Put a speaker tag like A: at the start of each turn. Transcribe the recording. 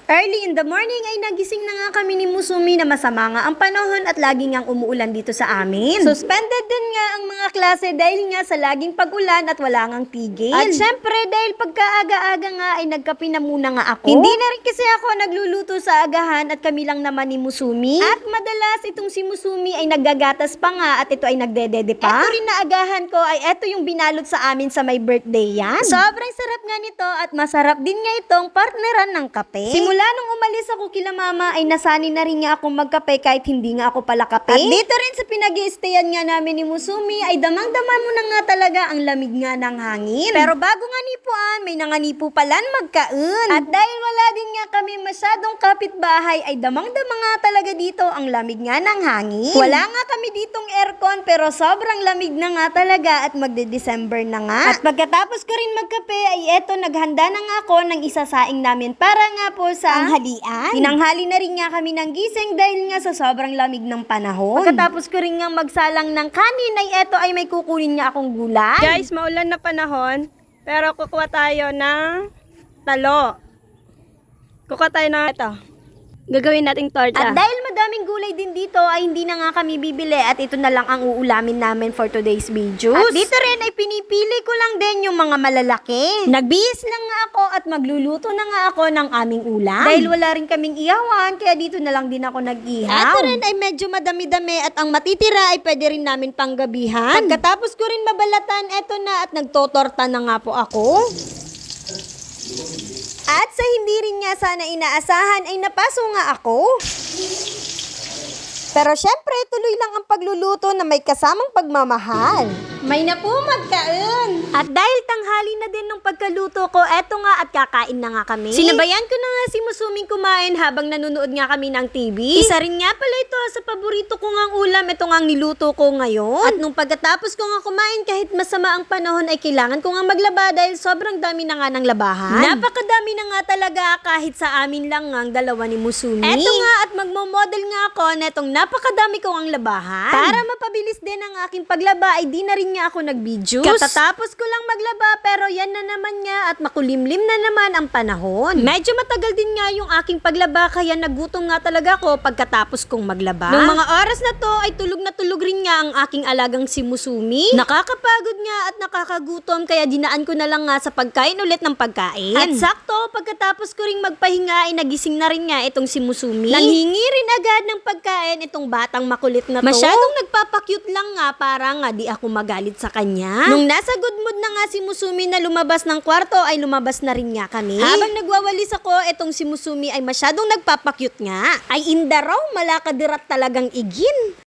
A: Early in the morning ay nagising na nga kami ni Musumi na masama nga ang panahon at lagi ngang umuulan dito sa amin. Suspended din nga ang mga klase dahil nga sa laging pag-ulan at wala ngang tigil. At syempre dahil pagkaaga-aga nga ay nagkape na muna nga ako. Hindi na rin kasi ako nagluluto sa agahan at kami lang naman ni Musumi. At madalas itong si Musumi ay naggagatas pa nga at ito ay nagdedede pa. Ito rin na agahan ko ay ito yung binalot sa amin sa may birthday yan. Sobrang sarap nga nito at masarap din nga itong partneran ng kape. Simula nung umalis ako kila mama ay nasanay na rin nga akong magkape kahit hindi nga ako pala kape. At dito rin sa pinag-i-stayan nga namin ni Musumi ay damang-dama mo na nga talaga ang lamig nga ng hangin. Pero bago nga nipuan, may nanganipo palan magkaun. At dahil wala din nga kami masyadong kapitbahay ay damang-dama nga talaga dito ang lamig nga ng hangin. Wala nga kami ditong aircon pero sobrang lamig na nga talaga at magde-December na nga. At pagkatapos ko rin magkape ay eto naghanda na nga ako ng isasaing namin para nga po sa tanghalian. Tinanghali na rin nga kami ng gising dahil nga sa sobrang lamig ng panahon. Pagkatapos ko rin nga magsalang ng kanin ay eto ay may kukunin nga akong gulay.
B: Guys, maulan na panahon, pero kukuha tayo ng talo. Kukuha tayo ng ito. Gagawin nating torta.
A: At dahil madaming gulay din dito ay hindi na nga kami bibili at ito na lang ang uulamin namin for today's videos. At dito rin ay pinipili ko lang din yung mga malalaki. Nagbihis lang nga ako at magluluto na nga ako ng aming ulam. Dahil wala rin kaming ihawan kaya dito na lang din ako nag-ihaw. At ito rin ay medyo madami-dami at ang matitira ay pwede rin namin panggabihan. Pagkatapos ko rin mabalatan, eto na at nagtotorta na nga po ako. At sa hindi rin nga sana inaasahan ay napaso nga ako. Pero syempre, tuloy lang ang pagluluto na may kasamang pagmamahal. May na po magkain. At dahil tanghali na din ng pagkaluto ko, eto nga at kakain na nga kami. Sinabayan ko na nga si Musuming kumain habang nanonood nga kami ng TV. Isa rin nga pala ito sa paborito ko ngang ulam, ito nga niluto ko ngayon. At nung pagkatapos ko nga kumain kahit masama ang panahon ay kailangan ko nga maglaba dahil sobrang dami na nga ng labahan. Napakadami na nga talaga kahit sa amin lang nga ang dalawa ni Musumi. Eto nga at magmo-model nga ako netong napakadami ko ang labahan. Para mapabilis din ang aking paglaba ay di na rin nga ako nag-videos. Katatapos ko lang maglaba pero yan na naman nga at makulimlim na naman ang panahon. Medyo matagal din nga yung aking paglaba kaya nagutom nga talaga ako pagkatapos kong maglaba. Nung mga oras na to ay tulog na tulog rin nga ang aking alagang si Musumi. Nakakapagod nga at nakakagutom kaya dinaan ko na lang nga sa pagkain ulit ng pagkain. At sakto pagkatapos ko ring magpahinga ay nagising na rin nga itong si Musumi. Nanghingi rin agad ng pagkain itong batang makulit na to. Masyadong nagpapakyut lang nga para nga di ako magalit sa kanya. Nung nasa good mood na nga si Musumi na lumabas ng kwarto ay lumabas na rin nga kami. Habang nagwawalis ako, itong si Musumi ay masyadong nagpapakyut nga. Ay inda raw, malakadirat talagang igin.